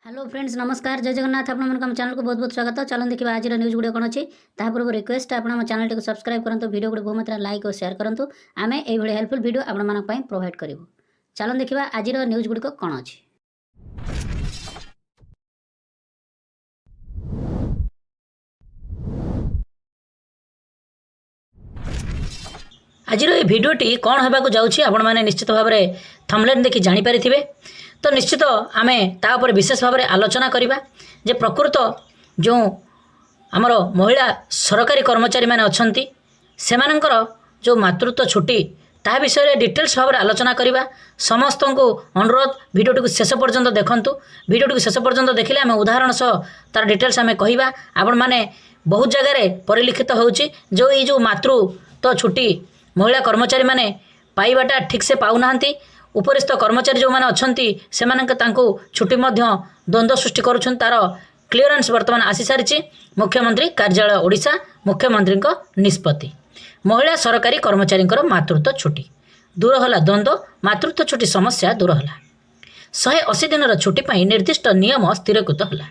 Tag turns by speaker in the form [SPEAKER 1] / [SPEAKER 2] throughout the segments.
[SPEAKER 1] Hello friends नमस्कार जय जगन्नाथ आप चैनल को बहुत बहुत स्वागत। चलो देखा आज न्यूज गुड़े कौन अच्छी पूर्व रिक्वेस्ट आप चैनल टी सब्सक्राइब करूँ वीडियो गुड़े बहुत मात्रा लाइक और शेयर करूँ आम ये हेल्पफुल वीडियो आपण प्रोवाइड करूँ। चलो देखा आज न्यूज गुड़िक कौन अच्छी।
[SPEAKER 2] आज ये भिडटी कौन होगा जाऊँगी आपण मैंने निश्चित भाव में थंबनेल देखि जानीपारे। तो निश्चित आम तापर विशेष भाव में आलोचना करवा जे प्रकृत जो आमर महिला सरकारी कर्मचारी मैंने अच्छा से जो मातृत्व छुट्टी ता विषय डिटेल्स भाव में आलोचना करवा। समस्त को अनुरोध भिडियोटी को शेष पर्यंत देखूँ। भिडियोटी को शेष पर्यंत देखिले आम उदाहरण सह तार डिटेल्स आम कहवा। आपण मैंने बहुत जगह परिलिखित होउची जो ये जो मातृत्व छुट्टी महिला कर्मचारी मैंने पाइबाटा ठीक से पाऊना उपरिस्थ कर्मचारी जो मैंने अच्छा से छुट्टी द्वंद्व सृष्टि करुछन। तार क्लीयरेंस वर्तमान आसी सारी मुख्यमंत्री कार्यालय ओडिशा मुख्यमंत्री निष्पत्ति महिला सरकारी कर्मचारी मातृत्व छुट्टी दूर होला द्वंद्व मातृत्व छुट्टी समस्या दूर होला 180 दिन छुट्टी पर निर्दिष्ट नियम स्थिरीकृत होला।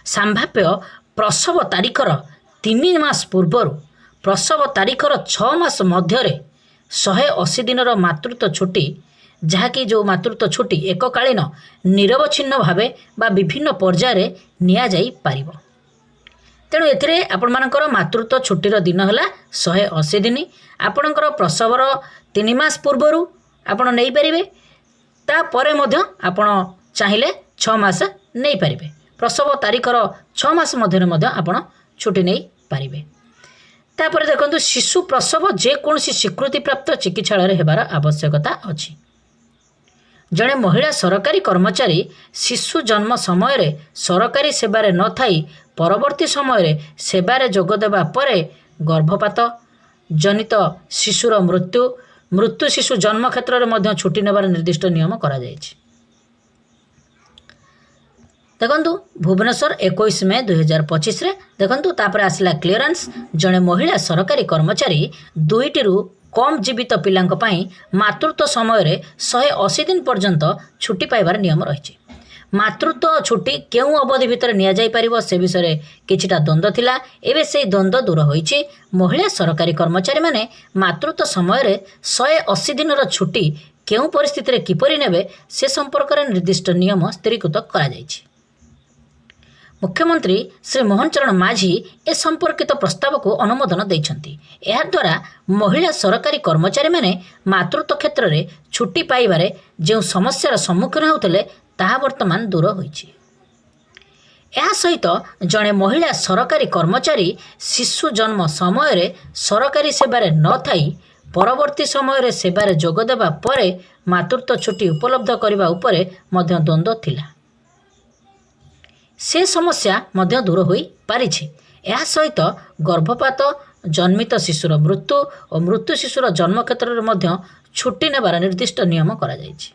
[SPEAKER 2] संभाव्य प्रसव तारीखर 3 मास पूर्वर प्रसव तारीखर 6 मास मध्य 180 दिन मातृत्व छुट्टी जहाँकि जो मातृत्व छुट्टी एककालीन निरवच्छिन्न भावे बा विभिन्न पर्यायर निया जाई पारिबो। तेणु एथिरे आपण मानकर मातृत्व छुट्टीर दिन होला 180 दिन। आपणकर प्रसवर 3 मास पूर्वर आपण नहीं पारिबे तापरे मध्य आपण चाहिले 6 मास नहीं पारिबे। प्रसव तारीखर 6 मास मध्य मध्य आपण छुट्टी नहीं पारिबे। तापर देखंतु शिशु प्रसव जेकोसी स्वीकृति प्राप्त चिकित्सालय हेबार आवश्यकता अछि। जड़े महिला सरकारी कर्मचारी शिशु जन्म समय सरकारी सेवारे न थाई परवर्ती समय सेवारे जोगदेवा परे गर्भपात जनित शिशुर मृत्यु शिशु जन्म क्षेत्र में छुट्टी नेबार निर्दिष्ट नियम करा जायछि। देखंतु भुवनेश्वर 21 मई 2025 रे देखंतु तापर आसला क्लीयरेंस जड़े महिला सरकारी कर्मचारी 2 कम जीवित पिलांक पई मातृत्व समय 180 दिन पर्यंत छुट्टी पाइबार नियम रही। मातृत्व छुट्टी केउ अवधि भितर निया जाई परिबो से विषय किछिटा द्वंद्व थिला। एबे से द्वंद्व दूर होईछि। महिला सरकारी कर्मचारी माने मातृत्व समय 180 दिन छुट्टी केउ परिस्थिति रे किपरि नेबे से संपर्क रे निर्दिष्ट नियम स्थिरीकृत करा जायछि। मुख्यमंत्री श्री मोहन चरण माझी ए संपर्कित प्रस्ताव को अनुमोदन देइछंती। एहा द्वारा महिला सरकारी कर्मचारी माने मातृत्व क्षेत्र में छुट्टी पाइबारे जो समस्यार सम्मुखीन होउतले ताहा वर्तमान दूर होईछि। एहा सहित जड़े महिला सरकारी कर्मचारी शिशु जन्म समय सरकारी सेवारे न थाई परवर्ती समय सेवारे जोगदेवा परे मातृत्व छुट्टी उपलब्ध करने उपरे मध्य द्वंद्व थिला। से समस्या मध्य दूर होई पारिछि। एहा सहित गर्भपात जन्मित शिशुर मृत्यु और मृत्यु शिशुर जन्म क्षेत्र में छुट्टी नेबार निर्दिष्ट नियम करा जायछि।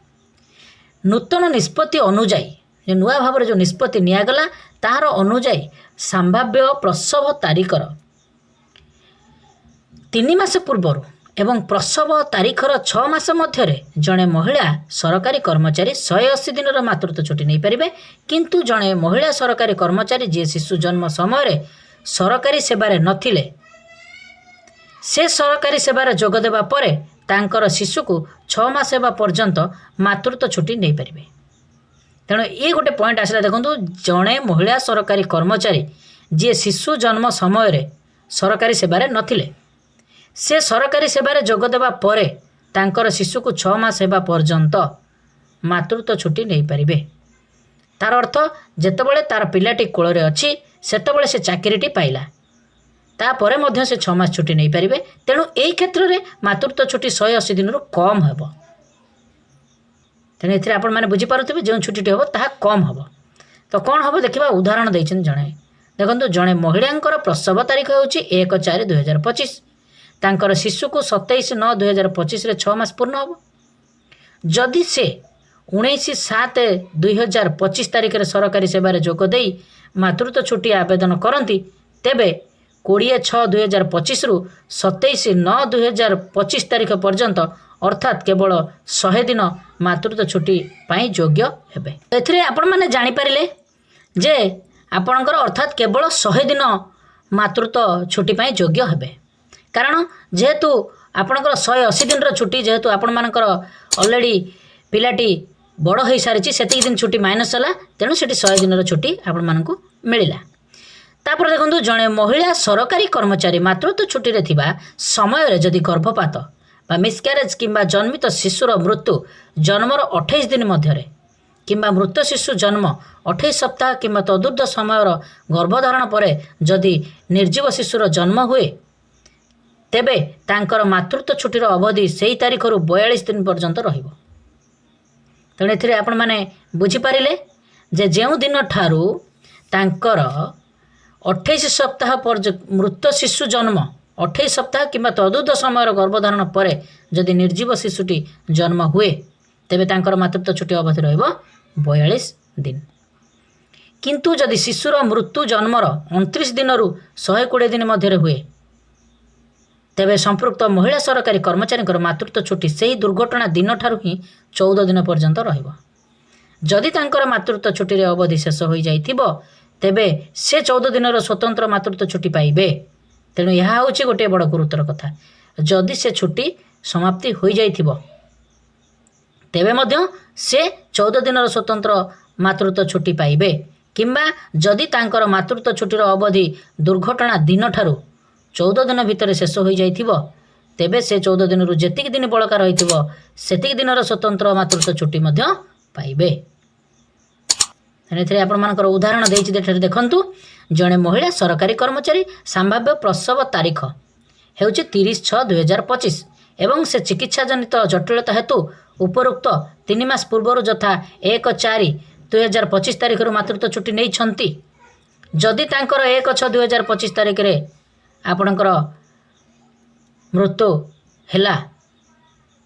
[SPEAKER 2] नूतन निष्पत्ति अनुजाई नुआ भाव जो निष्पत्ति नियागला तार अनुजाई संभाव्य प्रसव तारीखर 3 मास पूर्वर एवं प्रसव तारीखर 6 मास मध्य जड़े महिला सरकारी कर्मचारी 180 दिन मातृत्व छुट्टी नहीं पारिबे। किंतु जड़े महिला सरकारी कर्मचारी जी शिशु जन्म समय सरकारी सेवारे नथिले से सरकारी सेवारे जोगदेवा परे तांकर शिशु को 6 मास हेबा पर्यंत मातृत्व छुट्टी नहीं पारिबे। तेणु ये गोटे पॉइंट आसला। देखो जड़े महिला सरकारी कर्मचारी जी शिशु जन्म समय सरकारी सेवारे नथिले से सरकारी सेवारे जोगदेवा परे तांकर शिशु को 6 मास हेबा पर्यंत मातृत्व छुट्टी नहीं पारिबे। तार अर्थ जेतेबेले तार पिलाटी कोଳରେ अछि सेतेबेले से चाकरीटी पाइला तापरे मध्य से 6 मास छुट्टी नहीं पारिबे। तेणु एई क्षेत्र रे मातृत्व छुट्टी 180 दिन कम हेबो। तेणु एथिरे आपण माने बुझी पारुथिबे जो छुट्टी हेबो ताहा कम हेबो। तो कौन हेबो देखिबा उदाहरण दैछन जणे। देखंतु जणे महिलांकर प्रसव तारीख होउची 1/4/2025 तांकर शिशु को 27/9/2025 रे 6 मास पूर्ण हो। जदि से 19/7/2025 तारीख रे सरकारी सेवारे जोग देई मातृत्व छुट्टी आवेदन करती तेबे 20/6/2025 रु 27/9/2025 तारीख पर्यंत अर्थात केवल 100 दिन मातृत्व छुट्टी पाई योग्य हेबे। एथिरे आपण माने जानि पारिले ଯେ ଆପଣଙ୍କର ଅର୍ଥାତ୍ କେବଳ 100 ଦିନ ମାତୃତ୍ୱ ଛୁଟି ପାଇଁ ଯୋଗ୍ୟ ହେବେ। କାରଣ ଯେହେତୁ ଆପଣଙ୍କର 180 ଦିନର ଛୁଟି, ଯେହେତୁ ଆପଣମାନଙ୍କର ଅଲରେଡ଼ି ପିଲାଟି ବଡ଼ ହୋଇସାରିଛି, ସେତିକି ଦିନ ଛୁଟି ମାଇନସ୍ ହେଲା, ତେଣୁ ସେଠି 100 ଦିନର ଛୁଟି ଆପଣମାନଙ୍କୁ ମିଳିଲା। ତାପରେ ଦେଖନ୍ତୁ, ଜଣେ ମହିଳା ସରକାରୀ କର୍ମଚାରୀ ମାତୃତ୍ୱ ଛୁଟିରେ ଥିବା ସମୟରେ ଯଦି ଗର୍ଭପାତ ବା ମିସ୍କ୍ୟାରେଜ୍ କିମ୍ବା ଜନ୍ମିତ ଶିଶୁର ମୃତ୍ୟୁ ଜନ୍ମର 28 ଦିନ ମଧ୍ୟରେ କିମ୍ବା ମୃତ ଶିଶୁ ଜନ୍ମ 28 ସପ୍ତାହ କିମ୍ବା ତଦୁର୍ଦ୍ଧ ସମୟର ଗର୍ଭଧାରଣ ପରେ ଯଦି ନିର୍ଜୀବ ଶିଶୁର ଜନ୍ମ ହୁଏ, ତେବେ ତାଙ୍କର ମାତୃତ୍ୱ ଛୁଟିର ଅବଧି ସେହି ତାରିଖରୁ 42 ଦିନ ପର୍ଯ୍ୟନ୍ତ ରହିବ। ତେଣୁ ଏଥିରେ ଆପଣମାନେ ବୁଝିପାରିଲେ ଯେ ଯେଉଁ ଦିନଠାରୁ ତାଙ୍କର 28 ସପ୍ତାହ ମୃତ ଶିଶୁ ଜନ୍ମ 28 ସପ୍ତାହ କିମ୍ବା ତଦୁର୍ଦ୍ଧ ସମୟର ଗର୍ଭଧାରଣ ପରେ ଯଦି ନିର୍ଜୀବ ଶିଶୁଟି ଜନ୍ମ ହୁଏ, ତେବେ ତାଙ୍କର ମାତୃତ୍ୱ ଛୁଟି ଅବଧି ରହିବ 42 ଦିନ। କିନ୍ତୁ ଯଦି ଶିଶୁର ମୃତ୍ୟୁ ଜନ୍ମର 29 ଦିନରୁ 120 ଦିନ ମଧ୍ୟରେ ହୁଏ, ତେବେ ସମ୍ପୃକ୍ତ ମହିଳା ସରକାରୀ କର୍ମଚାରୀଙ୍କର ମାତୃତ୍ୱ ଛୁଟି ସେହି ଦୁର୍ଘଟଣା ଦିନଠାରୁ ହିଁ 14 ଦିନ ପର୍ଯ୍ୟନ୍ତ ରହିବ। ଯଦି ତାଙ୍କର ମାତୃତ୍ୱ ଛୁଟିରେ ଅବଧି ଶେଷ ହୋଇଯାଇଥିବ, ତେବେ ସେ 14 ଦିନର ସ୍ୱତନ୍ତ୍ର ମାତୃତ୍ୱ ଛୁଟି ପାଇବେ। ତେଣୁ ଏହା ହେଉଛି ଗୋଟିଏ ବଡ଼ ଗୁରୁତର କଥା। ଯଦି ସେ ଛୁଟି ସମାପ୍ତି ହୋଇଯାଇଥିବ, ତେବେ ମଧ୍ୟ ସେ 14 ଦିନର ସ୍ୱତନ୍ତ୍ର ମାତୃତ୍ୱ ଛୁଟି ପାଇବେ। କିମ୍ବା ଯଦି ତାଙ୍କର ମାତୃତ୍ୱ ଛୁଟିର ଅବଧି ଦୁର୍ଘଟଣା ଦିନଠାରୁ 14 ଦିନ ଭିତରେ ଶେଷ ହୋଇଯାଇଥିବ, ତେବେ ସେ 14 ଦିନରୁ ଯେତିକି ଦିନ ବଳକା ରହିଥିବ, ସେତିକି ଦିନର ସ୍ୱତନ୍ତ୍ର ମାତୃତ୍ୱ ଛୁଟି ମଧ୍ୟ ପାଇବେ। ଏଥିରେ ଆପଣମାନଙ୍କର ଉଦାହରଣ ଦେଇଛି, ଏଠାରେ ଦେଖନ୍ତୁ, ଜଣେ ମହିଳା ସରକାରୀ କର୍ମଚାରୀ ସମ୍ଭାବ୍ୟ ପ୍ରସବ ତାରିଖ ହେଉଛି 30/6/2025 ଏବଂ ସେ ଚିକିତ୍ସାଜନିତ ଜଟିଳତା ହେତୁ ଉପରୋକ୍ତ 3 ମାସ ପୂର୍ବରୁ ଯଥା 1/4/2025 ତାରିଖରୁ ମାତୃତ୍ୱ ଛୁଟି ନେଇଛନ୍ତି। ଯଦି ତାଙ୍କର 1/6/2025 ତାରିଖରେ ଆପଣଙ୍କର ମୃତ୍ୟୁ ହେଲା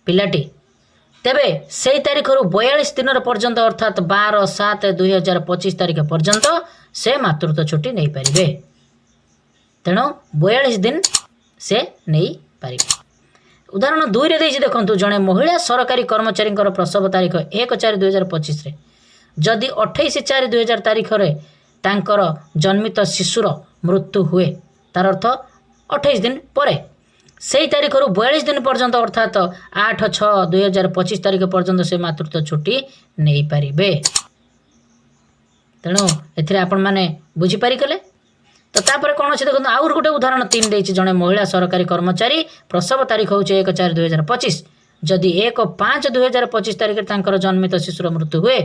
[SPEAKER 2] ପିଲାଟି, ତେବେ ସେହି ତାରିଖରୁ 42 ଦିନର ପର୍ଯ୍ୟନ୍ତ ଅର୍ଥାତ୍ 12/7/2025 ତାରିଖ ପର୍ଯ୍ୟନ୍ତ ସେ ମାତୃତ୍ୱ ଛୁଟି ନେଇପାରିବେ। ତେଣୁ 42 ଦିନ ସେ ନେଇପାରିବେ। ଉଦାହରଣ 2ରେ ଦେଇଛି, ଦେଖନ୍ତୁ, ଜଣେ ମହିଳା ସରକାରୀ କର୍ମଚାରୀଙ୍କର ପ୍ରସବ ତାରିଖ 1/4/2025ରେ ଯଦି 28/4/2000 ତାରିଖରେ ତାଙ୍କର ଜନ୍ମିତ ଶିଶୁର ମୃତ୍ୟୁ ହୁଏ, ତାର ଅର୍ଥ 28 ଦିନ ପରେ ସେହି ତାରିଖରୁ 42 ଦିନ ପର୍ଯ୍ୟନ୍ତ ଅର୍ଥାତ୍ 8/6/2025 ତାରିଖ ପର୍ଯ୍ୟନ୍ତ ସେ ମାତୃତ୍ୱ ଛୁଟି ନେଇପାରିବେ। ତେଣୁ ଏଥିରେ ଆପଣମାନେ ବୁଝିପାରିଗଲେ। ତ ତାପରେ କ'ଣ ଅଛି ଦେଖନ୍ତୁ, ଆହୁରି ଗୋଟେ ଉଦାହରଣ 3 ଦେଇଛି, ଜଣେ ମହିଳା ସରକାରୀ କର୍ମଚାରୀ ପ୍ରସବ ତାରିଖ ହେଉଛି 1/4/2025 ଯଦି 1/5/2025 ତାରିଖରେ ତାଙ୍କର ଜନ୍ମିତ ଶିଶୁର ମୃତ୍ୟୁ ହୁଏ,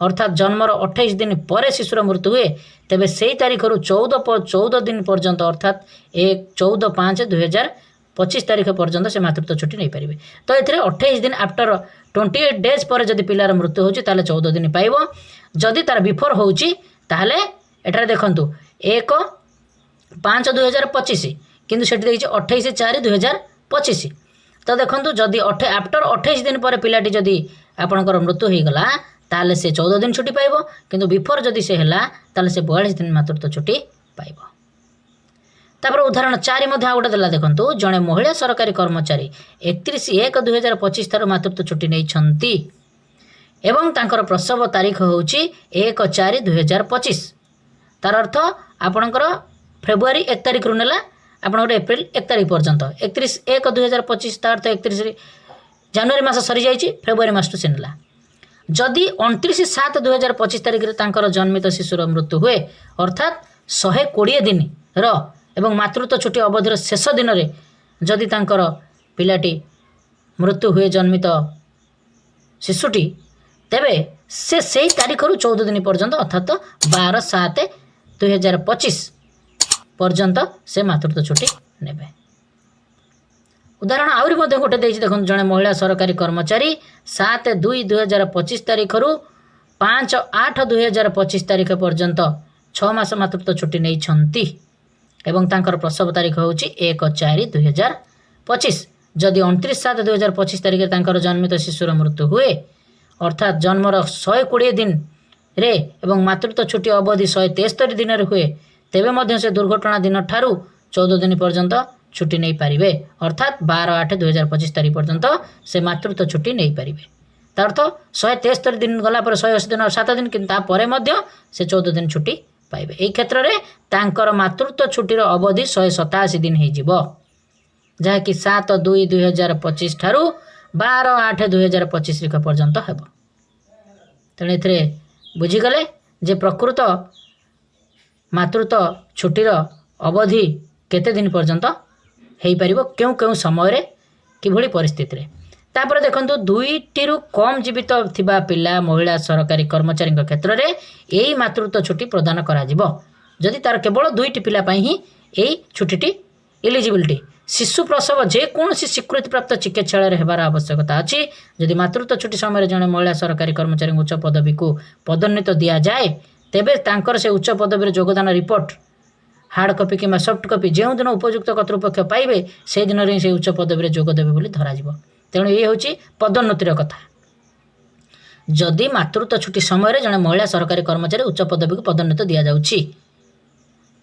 [SPEAKER 2] ଅର୍ଥାତ୍ ଜନ୍ମର 28 ଦିନ ପରେ ଶିଶୁର ମୃତ୍ୟୁ ହୁଏ, ତେବେ ସେହି ତାରିଖରୁ 14 ଦିନ ପର୍ଯ୍ୟନ୍ତ ଅର୍ଥାତ୍ 14/5/2025 ତାରିଖ ପର୍ଯ୍ୟନ୍ତ ସେ ମାତୃତ୍ୱ ଛୁଟି ନେଇପାରିବେ। ତ ଏଥିରେ 28 ଦିନ ଆଫ୍ଟର 28 ଡେଜ୍ ପରେ ଯଦି ପିଲାର ମୃତ୍ୟୁ ହେଉଛି, ତାହେଲେ 14 ଦିନ ପାଇବ। ଯଦି ତାର ବିଫୋର ହେଉଛି, ତାହେଲେ ଏଠାରେ ଦେଖନ୍ତୁ 1/5/2025 କିନ୍ତୁ ସେଠି ଦେଇଛି 28/4/2025। ତ ଦେଖନ୍ତୁ, ଯଦି ଆଫ୍ଟର 28 ଦିନ ପରେ ପିଲାଟି ଯଦି ଆପଣଙ୍କର ମୃତ୍ୟୁ ହୋଇଗଲା, ତାହେଲେ ସେ 14 ଦିନ ଛୁଟି ପାଇବ। କିନ୍ତୁ ବିଫୋର ଯଦି ସେ ହେଲା, ତାହେଲେ ସେ 42 ଦିନ ମାତୃତ୍ୱ ଛୁଟି ପାଇବ। ତାପରେ ଉଦାହରଣ 4 ମଧ୍ୟ ଆଉ ଗୋଟେ ଦେଲା, ଦେଖନ୍ତୁ, ଜଣେ ମହିଳା ସରକାରୀ କର୍ମଚାରୀ 31/1/2025 ଠାରୁ ମାତୃତ୍ୱ ଛୁଟି ନେଇଛନ୍ତି ଏବଂ ତାଙ୍କର ପ୍ରସବ ତାରିଖ ହେଉଛି 1/4/2025। ତାର ଅର୍ଥ ଆପଣଙ୍କର ଫେବୃଆରୀ 1 ତାରିଖରୁ ନେଲା ଆପଣଙ୍କର ଏପ୍ରିଲ 1 ତାରିଖ ପର୍ଯ୍ୟନ୍ତ, 31/1/2025, ତା ଅର୍ଥ 31 ଜାନୁଆରୀ ମାସ ସରିଯାଇଛି, ଫେବୃଆରୀ ମାସଠୁ ସେ ନେଲା। ଯଦି 29/7/2025 ତାରିଖରେ ତାଙ୍କର ଜନ୍ମିତ ଶିଶୁର ମୃତ୍ୟୁ ହୁଏ, ଅର୍ଥାତ୍ 120 ଦିନର ଏବଂ ମାତୃତ୍ୱ ଛୁଟି ଅବଧିର ଶେଷ ଦିନରେ ଯଦି ତାଙ୍କର ପିଲାଟି ମୃତ୍ୟୁ ହୁଏ, ଜନ୍ମିତ ଶିଶୁଟି, ତେବେ ସେ ସେହି ତାରିଖରୁ 14 ଦିନ ପର୍ଯ୍ୟନ୍ତ ଅର୍ଥାତ୍ 12/7/2025 ପର୍ଯ୍ୟନ୍ତ ସେ ମାତୃତ୍ୱ ଛୁଟି ନେବେ। ଉଦାହରଣ ଆହୁରି ମଧ୍ୟ ଗୋଟେ ଦେଇଛି, ଦେଖନ୍ତୁ, ଜଣେ ମହିଳା ସରକାରୀ କର୍ମଚାରୀ 7/2/2025 ତାରିଖରୁ 5/8/2025 ତାରିଖ ପର୍ଯ୍ୟନ୍ତ 6 ମାସ ମାତୃତ୍ୱ ଛୁଟି ନେଇଛନ୍ତି ଏବଂ ତାଙ୍କର ପ୍ରସବ ତାରିଖ ହେଉଛି 1/4/2025। ଯଦି 29/7/2025 ତାରିଖରେ ତାଙ୍କର ଜନ୍ମିତ ଶିଶୁର ମୃତ୍ୟୁ ହୁଏ, ଅର୍ଥାତ୍ ଜନ୍ମର 120 ଦିନରେ ଏବଂ ମାତୃତ୍ୱ ଛୁଟି ଅବଧି 173 ଦିନରେ ହୁଏ, ତେବେ ମଧ୍ୟ ସେ ଦୁର୍ଘଟଣା ଦିନ ଠାରୁ 14 ଦିନ ପର୍ଯ୍ୟନ୍ତ ଛୁଟି ନେଇପାରିବେ, ଅର୍ଥାତ୍ 12/8/2025 ତାରିଖ ପର୍ଯ୍ୟନ୍ତ ସେ ମାତୃତ୍ୱ ଛୁଟି ନେଇପାରିବେ। ତା ଅର୍ଥ 173 ଦିନ ଗଲା ପରେ 180 ଦିନ 7 ଦିନ କିନ୍ତୁ ତାପରେ ମଧ୍ୟ ସେ 14 ଦିନ ଛୁଟି ପାଇବେ। ଏହି କ୍ଷେତ୍ରରେ ତାଙ୍କର ମାତୃତ୍ୱ ଛୁଟିର ଅବଧି 187 ଦିନ ହେଇଯିବ, ଯାହାକି 7/2/2025 ଠାରୁ 12/8/2025 ପର୍ଯ୍ୟନ୍ତ ହେବ। ତେଣୁ ଏଥିରେ ବୁଝିଗଲେ ଯେ ପ୍ରକୃତ ମାତୃତ୍ୱ ଛୁଟିର ଅବଧି କେତେ ଦିନ ପର୍ଯ୍ୟନ୍ତ ହେଇପାରିବ, କେଉଁ କେଉଁ ସମୟରେ, କିଭଳି ପରିସ୍ଥିତିରେ। ତାପରେ ଦେଖନ୍ତୁ 2ଟିରୁ କମ୍ ଜୀବିତ ଥିବା ପିଲା ମହିଳା ସରକାରୀ କର୍ମଚାରୀଙ୍କ କ୍ଷେତ୍ରରେ ଏହି ମାତୃତ୍ୱ ଛୁଟି ପ୍ରଦାନ କରାଯିବ ଯଦି ତାର କେବଳ 2ଟି ପିଲା ପାଇଁ ହିଁ ଏହି ଛୁଟିଟି ଇଲିଜିବିଲିଟି। ଶିଶୁ ପ୍ରସବ ଯେକୌଣସି ସ୍ୱୀକୃତିପ୍ରାପ୍ତ ଚିକିତ୍ସାଳୟରେ ହେବାର ଆବଶ୍ୟକତା ଅଛି। ଯଦି ମାତୃତ୍ୱ ଛୁଟି ସମୟରେ ଜଣେ ମହିଳା ସରକାରୀ କର୍ମଚାରୀଙ୍କୁ ଉଚ୍ଚ ପଦବୀକୁ ପଦୋନ୍ନତି ଦିଆଯାଏ ତେବେ ତାଙ୍କର ସେ ଉଚ୍ଚ ପଦବୀର ଯୋଗଦାନ ରିପୋର୍ଟ ହାର୍ଡ଼ କପି କିମ୍ବା ସଫ୍ଟ କପି ଯେଉଁଦିନ ଉପଯୁକ୍ତ କର୍ତ୍ତୃପକ୍ଷ ପାଇବେ ସେହି ଦିନରେ ହିଁ ସେ ଉଚ୍ଚ ପଦବୀରେ ଯୋଗ ଦେବେ ବୋଲି ଧରାଯିବ। ତେଣୁ ଏ ହେଉଛି ପଦୋନ୍ନତିର କଥା। ଯଦି ମାତୃତ୍ୱ ଛୁଟି ସମୟରେ ଜଣେ ମହିଳା ସରକାରୀ କର୍ମଚାରୀ ଉଚ୍ଚ ପଦବୀକୁ ପଦୋନ୍ନତି ଦିଆଯାଉଛି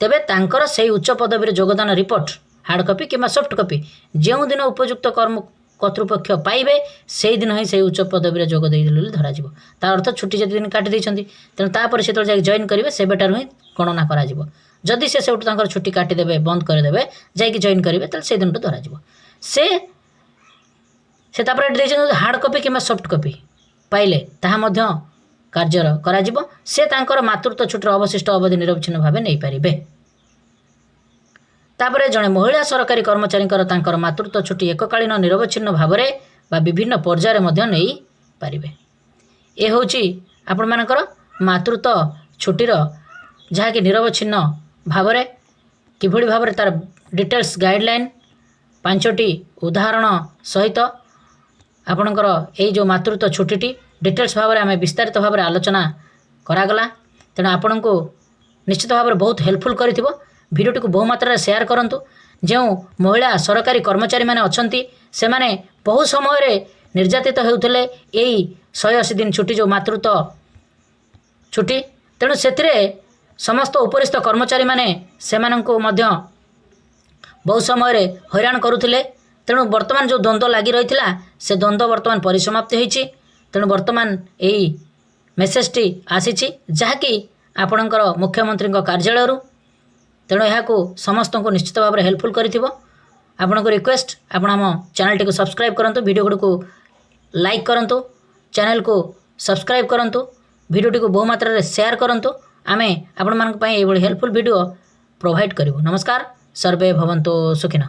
[SPEAKER 2] ତେବେ ତାଙ୍କର ସେହି ଉଚ୍ଚ ପଦବୀରେ ଯୋଗଦାନ ରିପୋର୍ଟ ହାର୍ଡ଼ କପି କିମ୍ବା ସଫ୍ଟ କପି ଯେଉଁଦିନ ଉପଯୁକ୍ତ କର୍ତ୍ତୃପକ୍ଷ ପାଇବେ ସେହିଦିନ ହିଁ ସେହି ଉଚ୍ଚ ପଦବୀରେ ଯୋଗ ଦେଇଦେଲେ ବୋଲି ଧରାଯିବ। ତା ଅର୍ଥ ଛୁଟି ଯେତେ ଦିନ କାଟି ଦେଇଛନ୍ତି ତେଣୁ ତାପରେ ସେତେବେଳେ ଯାଇକି ଜଏନ୍ କରିବେ ସେବେଠାରୁ ହିଁ ଗଣନା କରାଯିବ। ଯଦି ସେ ସେଉଠୁ ତାଙ୍କର ଛୁଟି କାଟିଦେବେ, ବନ୍ଦ କରିଦେବେ, ଯାଇକି ଜଏନ୍ କରିବେ ତାହେଲେ ସେଇ ଦିନଠୁ ଧରାଯିବ। ସେ ତାପରେ ଏଠି ଦେଇଛନ୍ତି ହାର୍ଡ଼ କପି କିମ୍ବା ସଫ୍ଟ କପି ପାଇଲେ ତାହା ମଧ୍ୟ କାର୍ଯ୍ୟ କରାଯିବ। ସେ ତାଙ୍କର ମାତୃତ୍ୱ ଛୁଟିର ଅବଶିଷ୍ଟ ଅବଧି ନିରବଚ୍ଛିନ୍ନ ଭାବେ ନେଇପାରିବେ। ତାପରେ ଜଣେ ମହିଳା ସରକାରୀ କର୍ମଚାରୀଙ୍କର ତାଙ୍କର ମାତୃତ୍ୱ ଛୁଟି ଏକକାଳୀନ ନିରବଚ୍ଛିନ୍ନ ଭାବରେ ବା ବିଭିନ୍ନ ପର୍ଯ୍ୟାୟରେ ମଧ୍ୟ ନେଇପାରିବେ। ଏ ହେଉଛି ଆପଣମାନଙ୍କର ମାତୃତ୍ୱ ଛୁଟିର ଯାହାକି ନିରବଚ୍ଛିନ୍ନ ଭାବରେ କିଭଳି ଭାବରେ ତାର ଡିଟେଲ୍ସ ଗାଇଡ଼ଲାଇନ୍ 5ଟି ଉଦାହରଣ ସହିତ ଆପଣଙ୍କର ଏଇ ଯେଉଁ ମାତୃତ୍ୱ ଛୁଟିଟି ଡିଟେଲ୍ସ ଭାବରେ ଆମେ ବିସ୍ତାରିତ ଭାବରେ ଆଲୋଚନା କରାଗଲା। ତେଣୁ ଆପଣଙ୍କୁ ନିଶ୍ଚିତ ଭାବରେ ବହୁତ ହେଲ୍ପଫୁଲ୍ କରିଥିବ। ଭିଡ଼ିଓଟିକୁ ବହୁ ମାତ୍ରାରେ ସେୟାର କରନ୍ତୁ। ଯେଉଁ ମହିଳା ସରକାରୀ କର୍ମଚାରୀମାନେ ଅଛନ୍ତି ସେମାନେ ବହୁ ସମୟରେ ନିର୍ଯାତିତ ହେଉଥିଲେ ଏଇ 180 ଦିନ ଛୁଟି ଯେଉଁ ମାତୃତ୍ୱ ଛୁଟି। ତେଣୁ ସେଥିରେ ସମସ୍ତ ଉପରିସ୍ଥ କର୍ମଚାରୀମାନେ ସେମାନଙ୍କୁ ମଧ୍ୟ ବହୁ ସମୟରେ ହଇରାଣ କରୁଥିଲେ। ତେଣୁ ବର୍ତ୍ତମାନ ଯେଉଁ ଦ୍ୱନ୍ଦ୍ୱ ଲାଗି ରହିଥିଲା ସେ ଦ୍ୱନ୍ଦ୍ୱ ବର୍ତ୍ତମାନ ପରିସମାପ୍ତି ହୋଇଛି। ତେଣୁ ବର୍ତ୍ତମାନ ଏହି ମେସେଜଟି ଆସିଛି ଯାହାକି ଆପଣଙ୍କର ମୁଖ୍ୟମନ୍ତ୍ରୀଙ୍କ କାର୍ଯ୍ୟାଳୟରୁ। ତେଣୁ ଏହାକୁ ସମସ୍ତଙ୍କୁ ନିଶ୍ଚିତ ଭାବରେ ହେଲ୍ପଫୁଲ୍ କରିଥିବ। ଆପଣଙ୍କୁ ରିକ୍ୱେଷ୍ଟ ଆପଣ ଆମ ଚ୍ୟାନେଲଟିକୁ ସବସ୍କ୍ରାଇବ୍ କରନ୍ତୁ, ଭିଡ଼ିଓ ଗୁଡ଼ିକୁ ଲାଇକ୍ କରନ୍ତୁ, ଚ୍ୟାନେଲକୁ ସବସ୍କ୍ରାଇବ୍ କରନ୍ତୁ, ଭିଡ଼ିଓଟିକୁ ବହୁ ମାତ୍ରାରେ ସେୟାର କରନ୍ତୁ। ଆମେ ଆପଣମାନଙ୍କ ପାଇଁ ଏଇଭଳି ହେଲ୍ପଫୁଲ୍ ଭିଡ଼ିଓ ପ୍ରୋଭାଇଡ଼ କରିବୁ। ନମସ୍କାର, ସର୍ବେ ଭବନ୍ତୁ ସୁଖିନଃ।